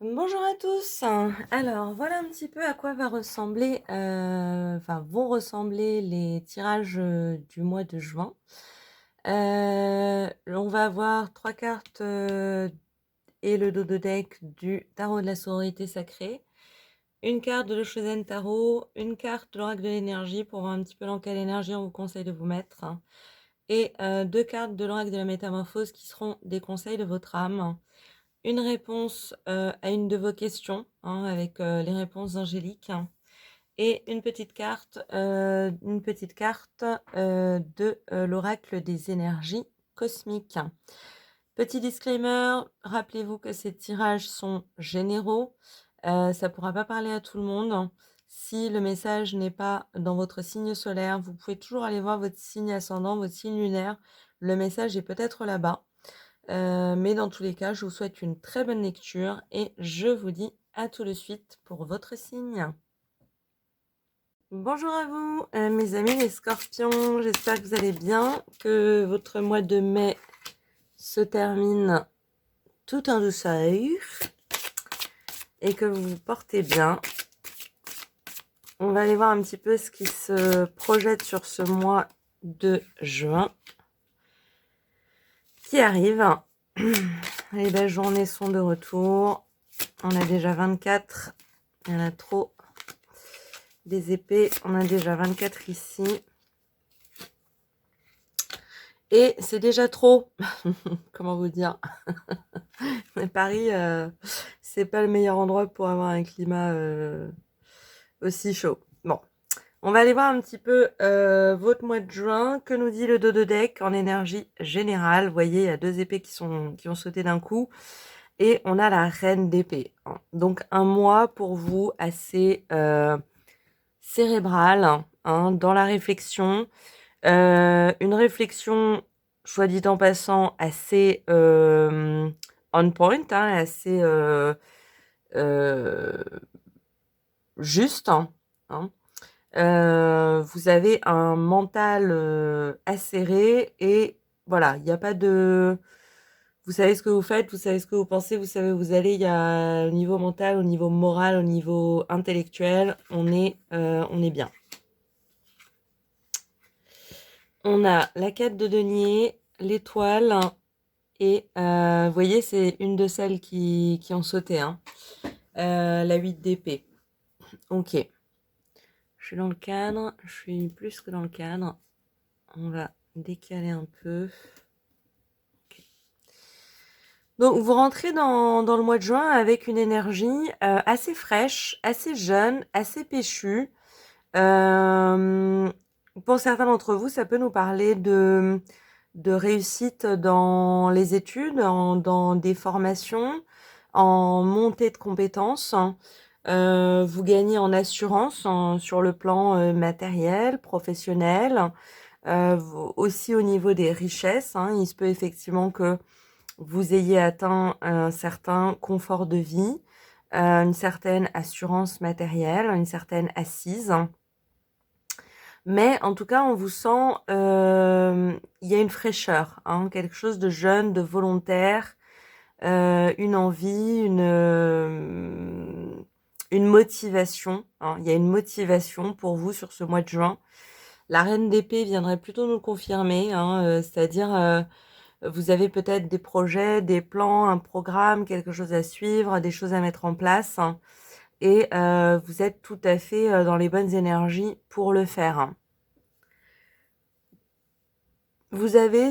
Bonjour à tous. Alors, voilà un petit peu à quoi va ressembler, vont ressembler les tirages du mois de juin. On va avoir trois cartes et le dos de deck du tarot de la sororité sacrée, une carte de l'Oshozen Tarot, une carte de l'oracle de l'énergie pour voir un petit peu dans quelle énergie on vous conseille de vous mettre, et deux cartes de l'oracle de la métamorphose qui seront des conseils de votre âme. Une réponse à une de vos questions, avec les réponses angéliques, et une petite carte de l'oracle des énergies cosmiques. Petit disclaimer, rappelez-vous que ces tirages sont généraux, ça ne pourra pas parler à tout le monde. Si le message n'est pas dans votre signe solaire, vous pouvez toujours aller voir votre signe ascendant, votre signe lunaire. Le message est peut-être là-bas. Mais dans tous les cas, je vous souhaite une très bonne lecture et je vous dis à tout de suite pour votre signe. Bonjour à vous, mes amis les scorpions, j'espère que vous allez bien, que votre mois de mai se termine tout en douceur et que vous vous portez bien. On va aller voir un petit peu ce qui se projette sur ce mois de juin qui arrive. Les belles journées sont de retour. On a déjà 24. Il y en a trop. Des épées, on a déjà 24 ici. Et c'est déjà trop. Comment vous dire? Paris, c'est pas le meilleur endroit pour avoir un climat aussi chaud. Bon, on va aller voir un petit peu votre mois de juin. Que nous dit le dos de deck en énergie générale? Vous voyez, il y a deux épées qui ont sauté d'un coup. Et on a la reine d'épée. Donc un mois pour vous assez cérébral, dans la réflexion. Une réflexion, soit dit en passant, assez on point, assez juste. Vous avez un mental acéré et voilà, il n'y a pas de... Vous savez ce que vous faites, vous savez ce que vous pensez, vous savez où vous allez. Il y a au niveau mental, au niveau moral, au niveau intellectuel, on est bien. On a la 4 de denier, l'étoile, et vous voyez, c'est une de celles qui ont sauté. La 8 d'épée. Ok. Je suis dans le cadre, je suis plus que dans le cadre. On va décaler un peu. Okay. Donc, vous rentrez dans le mois de juin avec une énergie assez fraîche, assez jeune, assez péchue. Pour certains d'entre vous, ça peut nous parler de réussite dans les études, dans des formations, en montée de compétences. Vous gagnez en assurance sur le plan matériel, professionnel, aussi au niveau des richesses. Il se peut effectivement que vous ayez atteint un certain confort de vie, une certaine assurance matérielle, une certaine assise. Mais en tout cas, on vous sent, il y a une fraîcheur, quelque chose de jeune, de volontaire, une envie, une motivation. Il y a une motivation pour vous sur ce mois de juin. La reine d'épée viendrait plutôt nous confirmer, c'est-à-dire vous avez peut-être des projets, des plans, un programme, quelque chose à suivre, des choses à mettre en place, et vous êtes tout à fait dans les bonnes énergies pour le faire. Vous avez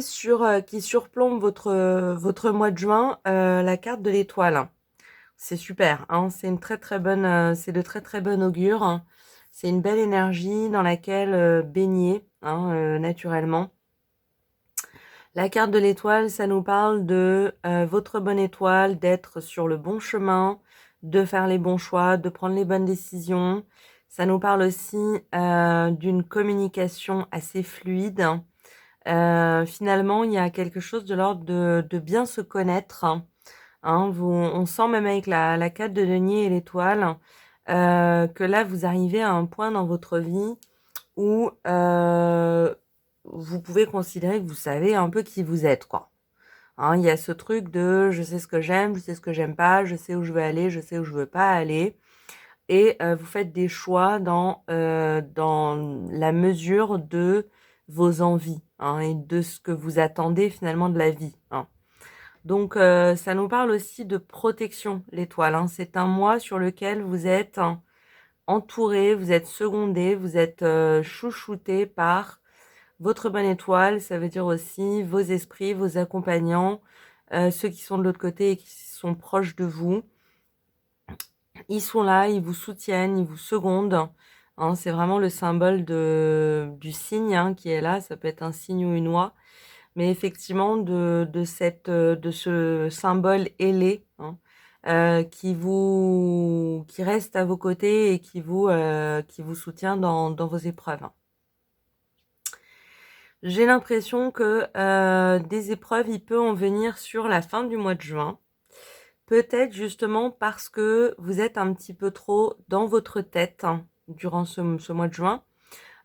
qui surplombe votre mois de juin la carte de l'étoile. C'est super, c'est une très très bonne, c'est de très très bon augure. C'est une belle énergie dans laquelle baigner naturellement. La carte de l'étoile, ça nous parle de votre bonne étoile, d'être sur le bon chemin, de faire les bons choix, de prendre les bonnes décisions. Ça nous parle aussi d'une communication assez fluide. Finalement, il y a quelque chose de l'ordre de bien se connaître. On sent même avec la 4 de denier et l'étoile que là, vous arrivez à un point dans votre vie où vous pouvez considérer que vous savez un peu qui vous êtes, quoi. Hein, il y a ce truc de je sais ce que j'aime, je sais ce que j'aime pas, je sais où je veux aller, je sais où je veux pas aller. Et vous faites des choix dans la mesure de vos envies, hein, et de ce que vous attendez finalement de la vie, hein. Donc ça nous parle aussi de protection, l'étoile, hein. C'est un mois sur lequel vous êtes entouré, vous êtes secondé, vous êtes chouchouté par votre bonne étoile. Ça veut dire aussi vos esprits, vos accompagnants, ceux qui sont de l'autre côté et qui sont proches de vous. Ils sont là, ils vous soutiennent, ils vous secondent, hein. C'est vraiment le symbole du cygne, hein, qui est là. Ça peut être un cygne ou une oie. Mais effectivement, de ce symbole ailé, hein, qui reste à vos côtés et qui vous soutient dans vos épreuves. J'ai l'impression que des épreuves, il peut en venir sur la fin du mois de juin. Peut-être justement parce que vous êtes un petit peu trop dans votre tête, hein, durant ce mois de juin.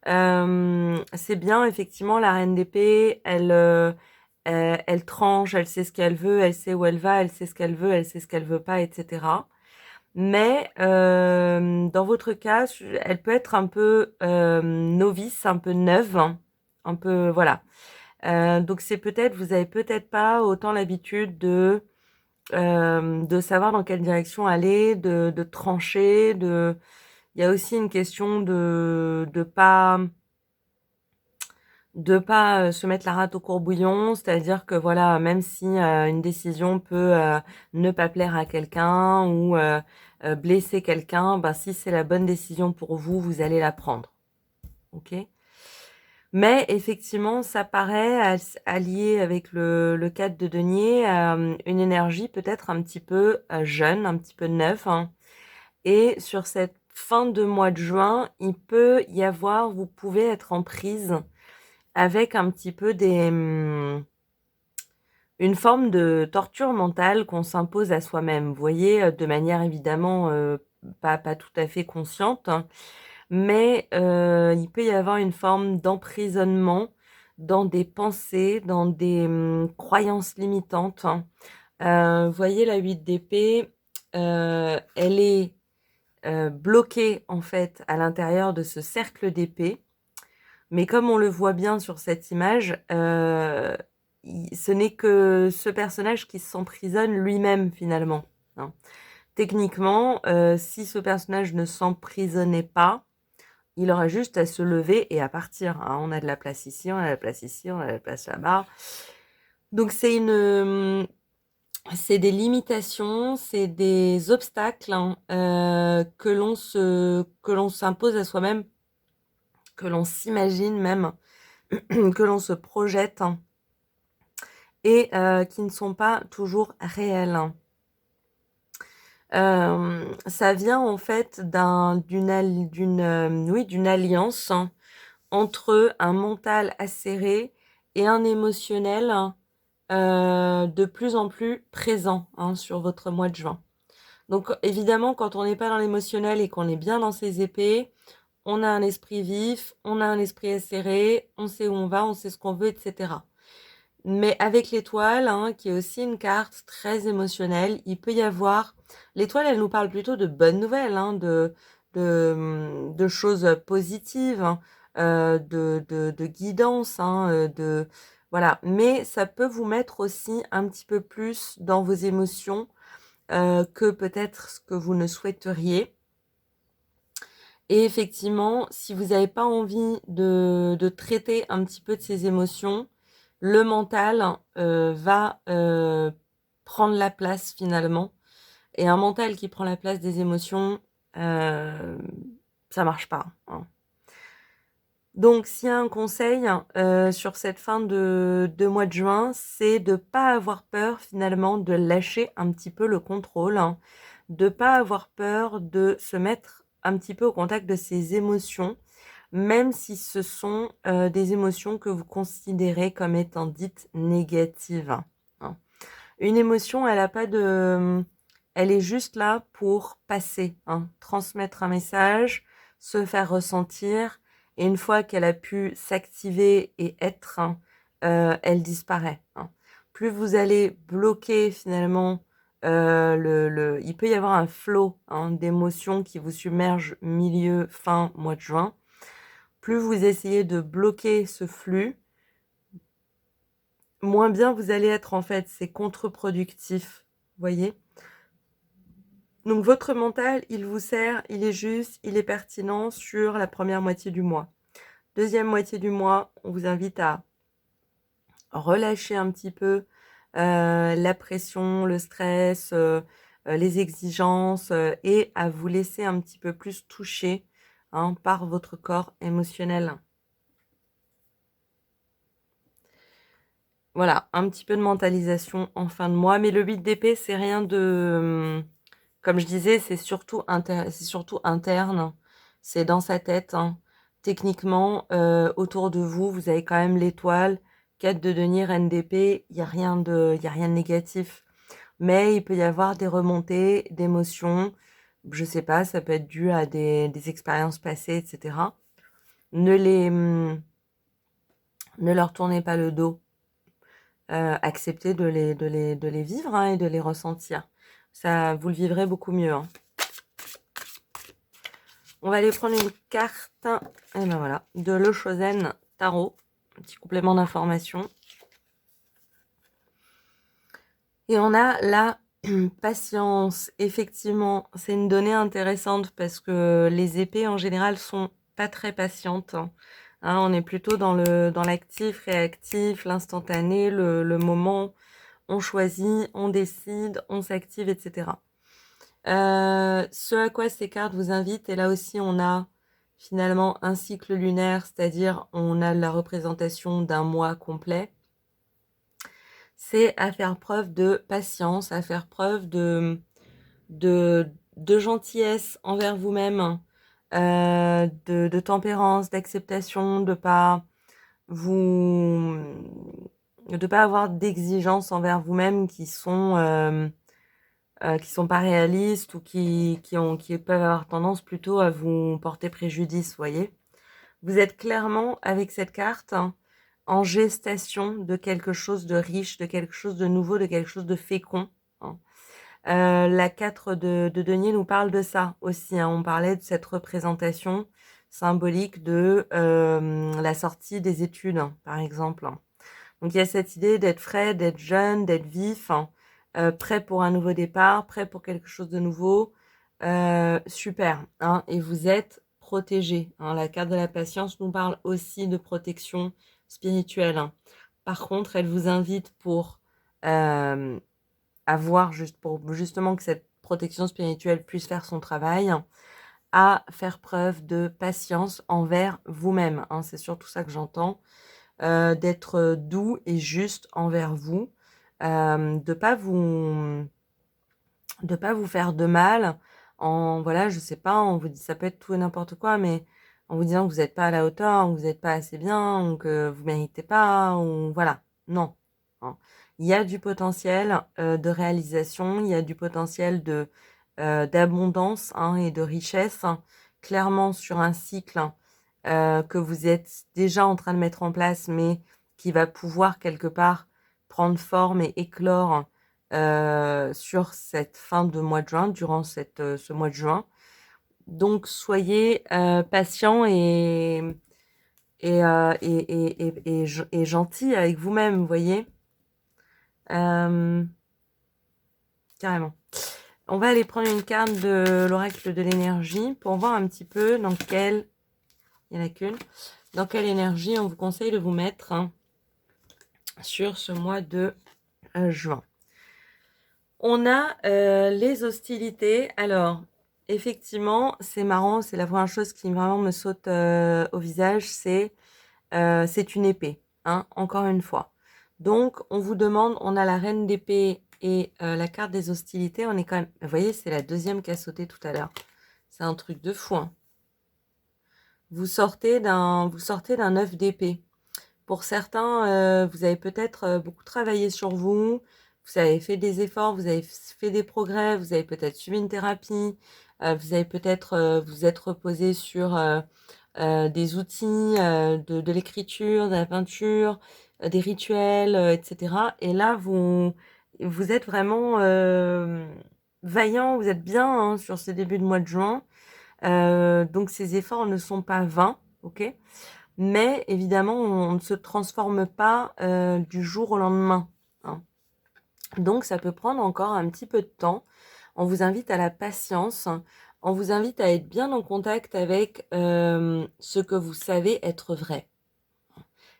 C'est bien, effectivement, la reine d'épée, elle tranche, elle sait ce qu'elle veut, elle sait où elle va, elle sait ce qu'elle veut, elle sait ce qu'elle veut pas, etc. Mais dans votre cas, elle peut être un peu novice, un peu neuve, hein, un peu, voilà. Donc c'est peut-être, vous avez peut-être pas autant l'habitude de savoir dans quelle direction aller, de trancher, il y a aussi une question de pas se mettre la rate au courbouillon, c'est-à-dire que voilà, même si une décision peut ne pas plaire à quelqu'un ou blesser quelqu'un, ben si c'est la bonne décision pour vous, vous allez la prendre. Ok? Mais effectivement, ça paraît allié avec le 4 de denier, une énergie peut-être un petit peu jeune, un petit peu neuve, hein. Et sur cette fin de mois de juin, il peut y avoir, vous pouvez être en prise avec un petit peu une forme de torture mentale qu'on s'impose à soi-même. Vous voyez, de manière évidemment pas tout à fait consciente, hein, mais il peut y avoir une forme d'emprisonnement dans des pensées, dans des croyances limitantes, hein. Vous voyez, la 8 d'épée, elle est bloquée en fait à l'intérieur de ce cercle d'épée. Mais comme on le voit bien sur cette image, ce n'est que ce personnage qui s'emprisonne lui-même finalement, hein. Techniquement, si ce personnage ne s'emprisonnait pas, il aurait juste à se lever et à partir, hein. On a de la place ici, on a de la place ici, on a de la place là-bas. Donc c'est des limitations, c'est des obstacles, hein, que l'on s'impose à soi-même, que l'on s'imagine même, que l'on se projette, hein, et qui ne sont pas toujours réels, hein. Ça vient en fait d'une alliance, hein, entre un mental acéré et un émotionnel, hein, de plus en plus présent, hein, sur votre mois de juin. Donc évidemment, quand on n'est pas dans l'émotionnel et qu'on est bien dans ses épées, on a un esprit vif, on a un esprit acéré, on sait où on va, on sait ce qu'on veut, etc. Mais avec l'étoile, hein, qui est aussi une carte très émotionnelle, il peut y avoir... L'étoile, elle nous parle plutôt de bonnes nouvelles, hein, de choses positives, hein, de guidance, hein, voilà. Mais ça peut vous mettre aussi un petit peu plus dans vos émotions que peut-être ce que vous ne souhaiteriez. Et effectivement, si vous n'avez pas envie de traiter un petit peu de ces émotions, le mental va prendre la place finalement. Et un mental qui prend la place des émotions, ça marche pas, hein. Donc, s'il y a un conseil sur cette fin de mois de juin, c'est de pas avoir peur finalement de lâcher un petit peu le contrôle, hein, de pas avoir peur de se mettre un petit peu au contact de ses émotions, même si ce sont des émotions que vous considérez comme étant dites négatives, hein. Une émotion, elle a pas de... Elle est juste là pour passer, hein, transmettre un message, se faire ressentir, et une fois qu'elle a pu s'activer et être, hein, elle disparaît, hein. plus vous allez bloquer finalement, il peut y avoir un flot hein, d'émotions qui vous submerge milieu, fin mois de juin. Plus vous essayez de bloquer ce flux, moins bien vous allez être en fait. C'est contre-productif, voyez. Donc votre mental, il vous sert, il est juste, il est pertinent sur la première moitié du mois. Deuxième moitié du mois, on vous invite à relâcher un petit peu la pression, le stress, les exigences et à vous laisser un petit peu plus toucher hein, par votre corps émotionnel. Voilà, un petit peu de mentalisation en fin de mois, mais le 8 d'épée, c'est rien de... Comme je disais, c'est surtout interne, c'est dans sa tête. Hein. Techniquement, autour de vous, vous avez quand même l'étoile, 4 de denier, reine d'épée, il n'y a rien de négatif. Mais il peut y avoir des remontées d'émotions, je sais pas, ça peut être dû à des expériences passées, etc. Ne leur tournez pas le dos. Acceptez de les vivre hein, et de les ressentir. Ça, vous le vivrez beaucoup mieux. Hein. On va aller prendre une carte, et ben voilà, de Le Chosen Tarot, un petit complément d'information. Et on a la patience. Effectivement, c'est une donnée intéressante parce que les épées en général sont pas très patientes. Hein, on est plutôt dans l'actif, réactif, l'instantané, le moment. On choisit, on décide, on s'active, etc. Ce à quoi ces cartes vous invitent, et là aussi on a finalement un cycle lunaire, c'est-à-dire on a la représentation d'un mois complet, c'est à faire preuve de patience, à faire preuve de gentillesse envers vous-même, de tempérance, d'acceptation, vous, de pas avoir d'exigences envers vous-même qui sont pas réalistes ou qui peuvent avoir tendance plutôt à vous porter préjudice, vous voyez. Vous êtes clairement, avec cette carte, hein, en gestation de quelque chose de riche, de quelque chose de nouveau, de quelque chose de fécond. Hein. La 4 de denier nous parle de ça aussi. Hein. On parlait de cette représentation symbolique de la sortie des études, hein, par exemple. Donc il y a cette idée d'être frais, d'être jeune, d'être vif, hein, prêt pour un nouveau départ, prêt pour quelque chose de nouveau. Super. Hein, et vous êtes protégé. Hein. La carte de la patience nous parle aussi de protection spirituelle. Hein. Par contre, elle vous invite pour pour justement que cette protection spirituelle puisse faire son travail, à faire preuve de patience envers vous-même. Hein. C'est surtout ça que j'entends. D'être doux et juste envers vous, de pas vous faire de mal en voilà, je sais pas, on vous dit ça peut être tout et n'importe quoi, mais en vous disant que vous n'êtes pas à la hauteur, ou que vous n'êtes pas assez bien, ou que vous méritez pas, ou voilà, non. Hein. Il y a du potentiel de réalisation, il y a du potentiel d'abondance hein, et de richesse, hein, clairement sur un cycle que vous êtes déjà en train de mettre en place, mais qui va pouvoir quelque part prendre forme et éclore sur cette fin de mois de juin, durant ce mois de juin. Donc soyez patient et gentil avec vous-même, vous voyez. Carrément. On va aller prendre une carte de l'oracle de l'énergie pour voir un petit peu dans quelle... Il n'y en a qu'une. Dans quelle énergie on vous conseille de vous mettre hein, sur ce mois de juin. On a les hostilités. Alors, effectivement, c'est marrant. C'est la première chose qui vraiment me saute au visage. C'est une épée. Hein, encore une fois. Donc, on vous demande, on a la reine d'épée et la carte des hostilités. On est quand même... Vous voyez, c'est la deuxième qui a sauté tout à l'heure. C'est un truc de fou. Hein. Vous sortez d'un 9 d'épée. Pour certains, vous avez peut-être beaucoup travaillé sur vous, vous avez fait des efforts, vous avez fait des progrès, vous avez peut-être suivi une thérapie, vous avez peut-être vous êtes reposé sur des outils de l'écriture, de la peinture, des rituels, etc. Et là, vous êtes vraiment vaillant, vous êtes bien hein, sur ce début de mois de juin. Donc ces efforts ne sont pas vains, ok? Mais évidemment, on ne se transforme pas du jour au lendemain, hein. Donc ça peut prendre encore un petit peu de temps. On vous invite à la patience. On vous invite à être bien en contact avec ce que vous savez être vrai.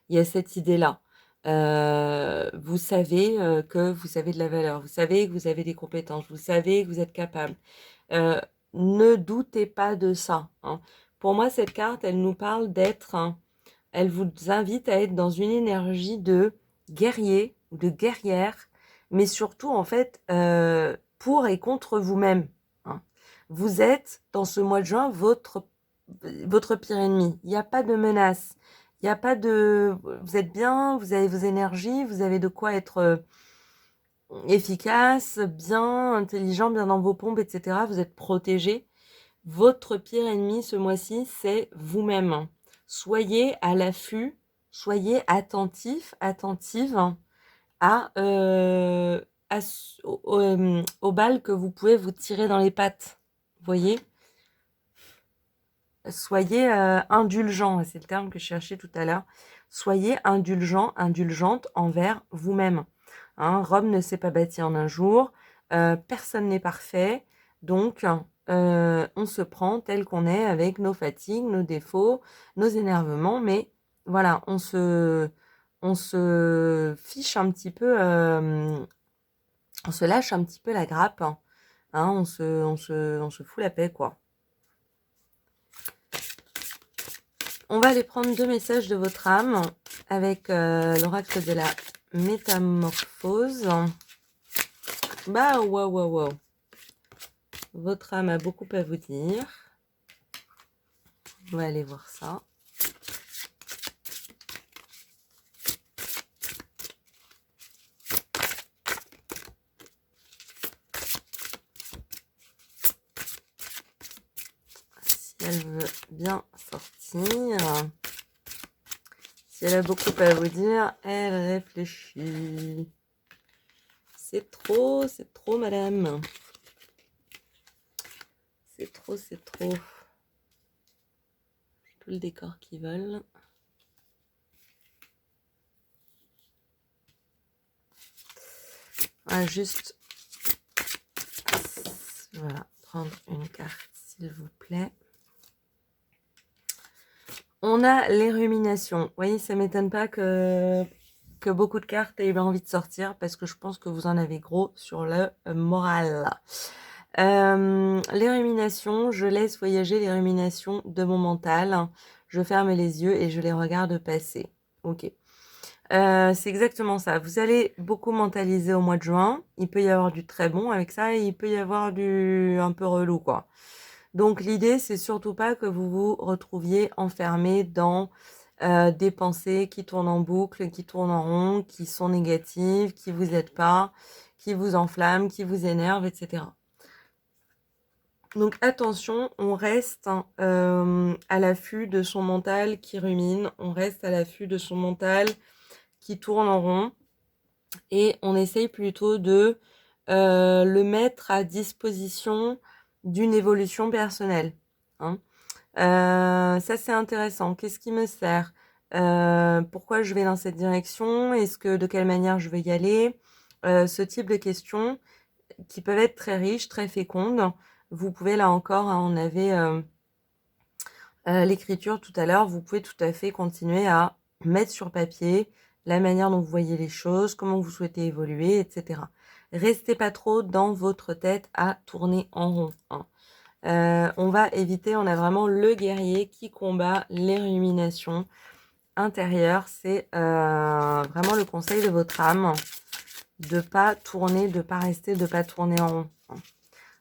Il y a cette idée-là. Vous savez que vous avez de la valeur. Vous savez que vous avez des compétences. Vous savez que vous êtes capable. Ne doutez pas de ça, hein. Pour moi, cette carte, elle nous parle d'être, hein, elle vous invite à être dans une énergie de guerrier ou de guerrière, mais surtout, en fait, pour et contre vous-même, hein. Vous êtes, dans ce mois de juin, votre pire ennemi. Il n'y a pas de menace. Il n'y a pas de... Vous êtes bien, vous avez vos énergies, vous avez de quoi être efficace, bien, intelligent, bien dans vos pompes, etc. Vous êtes protégé. Votre pire ennemi ce mois-ci, c'est vous-même. Soyez à l'affût, soyez attentif, attentive aux balles que vous pouvez vous tirer dans les pattes. Vous voyez? Soyez indulgent, c'est le terme que je cherchais tout à l'heure. Soyez indulgent, indulgente envers vous-même. Hein, Rome ne s'est pas bâtie en un jour, personne n'est parfait, donc on se prend tel qu'on est avec nos fatigues, nos défauts, nos énervements, mais voilà, on se fiche un petit peu, on se lâche un petit peu la grappe, hein, on se fout la paix, quoi. On va aller prendre 2 messages de votre âme avec l'oracle de la métamorphose. Bah, wow. Votre âme a beaucoup à vous dire. On va aller voir ça. Si elle veut bien sortir. Si elle a beaucoup à vous dire, elle réfléchit. C'est trop, madame. C'est trop. Tout le décor qu'ils veulent. On va juste voilà, prendre une carte, s'il vous plaît. On a les ruminations. Vous voyez, ça m'étonne pas que beaucoup de cartes aient envie de sortir parce que je pense que vous en avez gros sur le moral. Les ruminations, je laisse voyager les ruminations de mon mental. Je ferme les yeux et je les regarde passer. Ok. C'est exactement ça. Vous allez beaucoup mentaliser au mois de juin. Il peut y avoir du très bon avec ça et il peut y avoir du un peu relou, quoi. Donc l'idée, c'est surtout pas que vous vous retrouviez enfermé dans des pensées qui tournent en boucle, qui tournent en rond, qui sont négatives, qui vous aident pas, qui vous enflamment, qui vous énervent, etc. Donc attention, on reste à l'affût de son mental qui rumine, on reste à l'affût de son mental qui tourne en rond et on essaye plutôt de le mettre à disposition d'une évolution personnelle, hein. Ça, c'est intéressant. Qu'est-ce qui me sert? Pourquoi je vais dans cette direction? De quelle manière je veux y aller? Ce type de questions qui peuvent être très riches, très fécondes. Vous pouvez, là encore, hein, on avait l'écriture tout à l'heure, vous pouvez tout à fait continuer à mettre sur papier la manière dont vous voyez les choses, comment vous souhaitez évoluer, etc. Restez pas trop dans votre tête à tourner en rond, hein. On va éviter, on a vraiment le guerrier qui combat les ruminations intérieures. C'est vraiment le conseil de votre âme de pas tourner, de pas rester, de pas tourner en rond.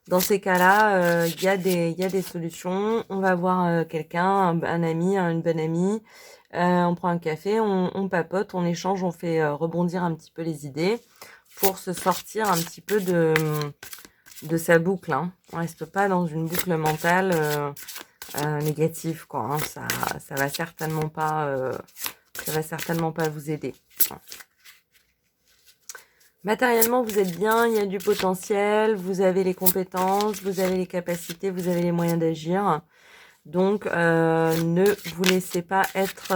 Dans ces cas-là, il y a des solutions. On va voir quelqu'un, un ami, une bonne amie. On prend un café, on papote, on échange, on fait rebondir un petit peu les idées pour se sortir un petit peu de sa boucle, hein. On reste pas dans une boucle mentale négative, quoi, hein. Ça va certainement pas vous aider. Matériellement, vous êtes bien, il y a du potentiel, vous avez les compétences, vous avez les capacités, vous avez les moyens d'agir. Donc, ne vous laissez pas être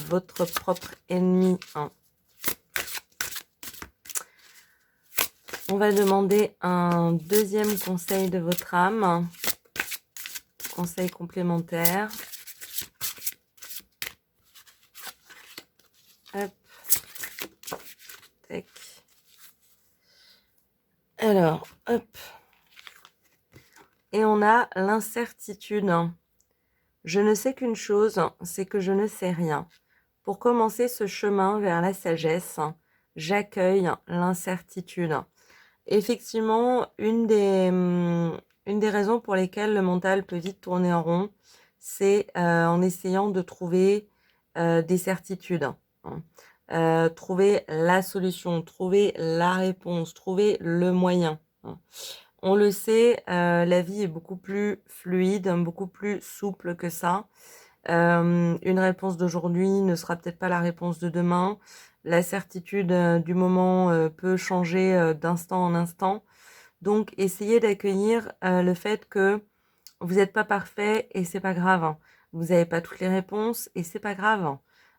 votre propre ennemi. Hein. On va demander un deuxième conseil de votre âme. Conseil complémentaire. Hop. Tac. Alors, hop. Et on a l'incertitude. Je ne sais qu'une chose, c'est que je ne sais rien. Pour commencer ce chemin vers la sagesse, j'accueille l'incertitude. Effectivement, une des raisons pour lesquelles le mental peut vite tourner en rond, c'est en essayant de trouver des certitudes. Hein. Trouver la solution, trouver la réponse, trouver le moyen. Hein. On le sait, la vie est beaucoup plus fluide, beaucoup plus souple que ça. Une réponse d'aujourd'hui ne sera peut-être pas la réponse de demain. La certitude du moment peut changer d'instant en instant. Donc, essayez d'accueillir le fait que vous n'êtes pas parfait et c'est pas grave. Hein. Vous n'avez pas toutes les réponses et c'est pas grave.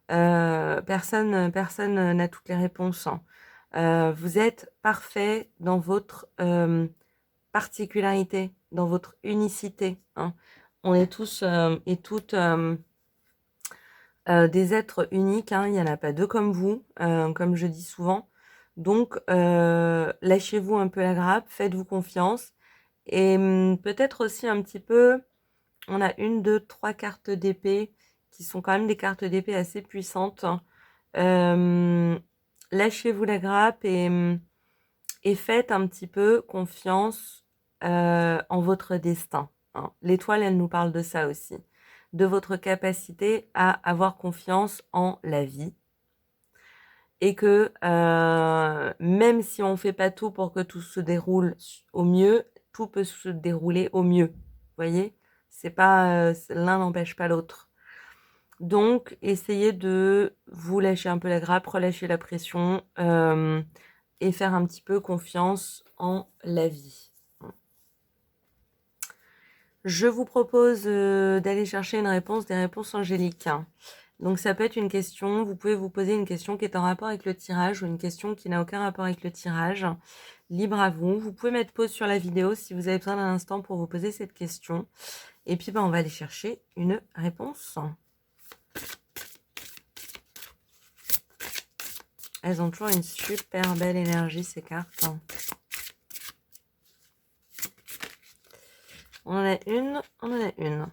Personne n'a toutes les réponses. Hein. Vous êtes parfait dans votre particularité, dans votre unicité. Hein. On est tous et toutes des êtres uniques. Hein. Il n'y en a pas deux comme vous, comme je dis souvent. Donc, lâchez-vous un peu la grappe, faites-vous confiance. Et peut-être aussi un petit peu, on a 1, 2, 3 cartes d'épée qui sont quand même des cartes d'épée assez puissantes. Lâchez-vous la grappe et faites un petit peu confiance en votre destin. Hein. L'étoile, elle nous parle de ça aussi. De votre capacité à avoir confiance en la vie. Et que même si on ne fait pas tout pour que tout se déroule au mieux, tout peut se dérouler au mieux. Vous voyez ? C'est pas l'un n'empêche pas l'autre. Donc, essayez de vous lâcher un peu la grappe, relâcher la pression et faire un petit peu confiance en la vie. Je vous propose d'aller chercher une réponse, des réponses angéliques. Donc ça peut être une question, vous pouvez vous poser une question qui est en rapport avec le tirage ou une question qui n'a aucun rapport avec le tirage. Libre à vous. Vous pouvez mettre pause sur la vidéo si vous avez besoin d'un instant pour vous poser cette question. Et puis on va aller chercher une réponse. Elles ont toujours une super belle énergie, ces cartes. On en a une, on en a une.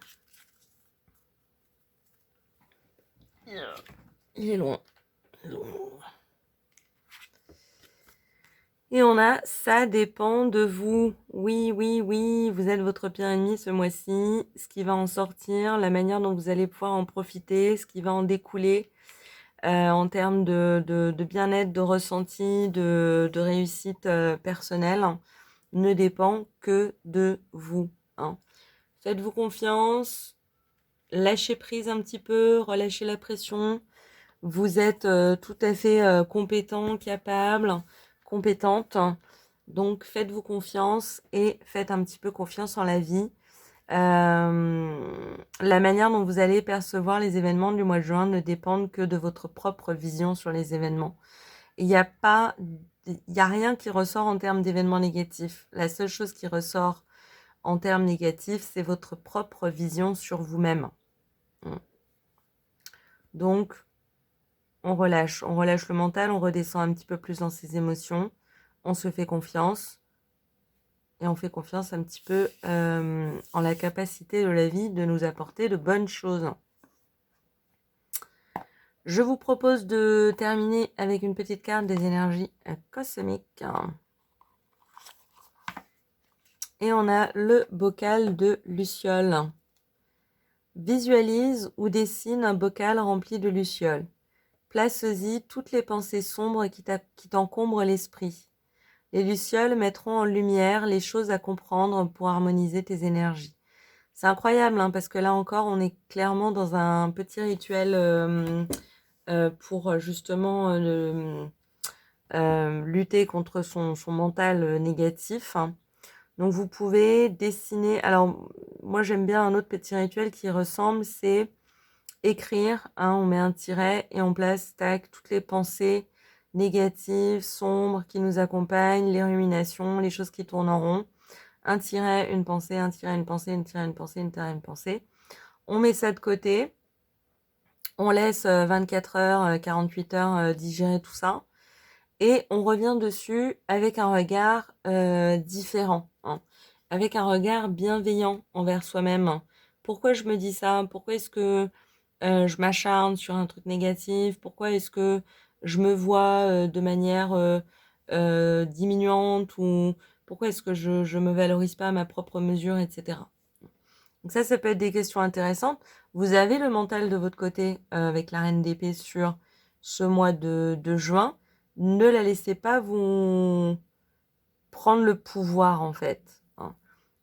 Il est loin. Et on a, ça dépend de vous. Oui, oui, oui, vous êtes votre pire ennemi ce mois-ci. Ce qui va en sortir, la manière dont vous allez pouvoir en profiter, ce qui va en découler en termes de bien-être, de ressenti, de réussite personnelle, ne dépend que de vous. Hein. Faites-vous confiance, lâchez prise un petit peu, relâchez la pression. Vous êtes tout à fait compétent, capable, compétente. Donc, faites-vous confiance et faites un petit peu confiance en la vie. La manière dont vous allez percevoir les événements du mois de juin ne dépend que de votre propre vision sur les événements. Il n'y a rien qui ressort en termes d'événements négatifs. La seule chose qui ressort en termes négatifs, c'est votre propre vision sur vous-même. Donc, on relâche le mental, on redescend un petit peu plus dans ses émotions, on se fait confiance et on fait confiance un petit peu en la capacité de la vie de nous apporter de bonnes choses. Je vous propose de terminer avec une petite carte des énergies cosmiques. Et on a le bocal de lucioles. Visualise ou dessine un bocal rempli de lucioles. Place-y toutes les pensées sombres qui t'encombrent l'esprit. Les lucioles mettront en lumière les choses à comprendre pour harmoniser tes énergies. C'est incroyable, hein, parce que là encore, on est clairement dans un petit rituel pour justement lutter contre son mental négatif. Donc vous pouvez dessiner. Alors moi j'aime bien un autre petit rituel qui ressemble, c'est écrire. On met un tiret et on place tac toutes les pensées négatives, sombres qui nous accompagnent, les ruminations, les choses qui tournent en rond. Un tiret, une pensée, un tiret, une pensée, une tiret, une pensée, une tiret, une pensée. On met ça de côté. On laisse 24 heures, 48 heures digérer tout ça. Et on revient dessus avec un regard différent, avec un regard bienveillant envers soi-même. Pourquoi je me dis ça? Pourquoi est-ce que je m'acharne sur un truc négatif? Pourquoi est-ce que je me vois de manière diminuante? Ou pourquoi est-ce que je me valorise pas à ma propre mesure, etc. Donc ça peut être des questions intéressantes. Vous avez le mental de votre côté avec la reine d'épée sur ce mois de juin. Ne la laissez pas vous prendre le pouvoir en fait.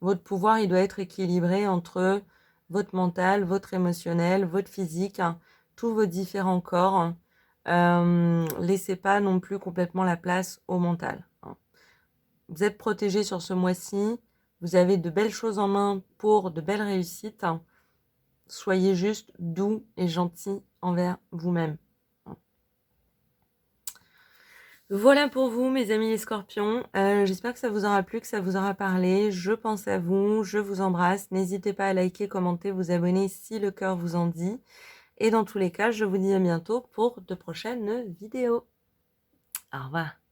Votre pouvoir, il doit être équilibré entre votre mental, votre émotionnel, votre physique, tous vos différents corps. Laissez pas non plus complètement la place au mental. Vous êtes protégé sur ce mois-ci. Vous avez de belles choses en main pour de belles réussites. Soyez juste doux et gentil envers vous-même. Voilà pour vous, mes amis les scorpions. J'espère que ça vous aura plu, que ça vous aura parlé. Je pense à vous, je vous embrasse. N'hésitez pas à liker, commenter, vous abonner si le cœur vous en dit. Et dans tous les cas, je vous dis à bientôt pour de prochaines vidéos. Au revoir.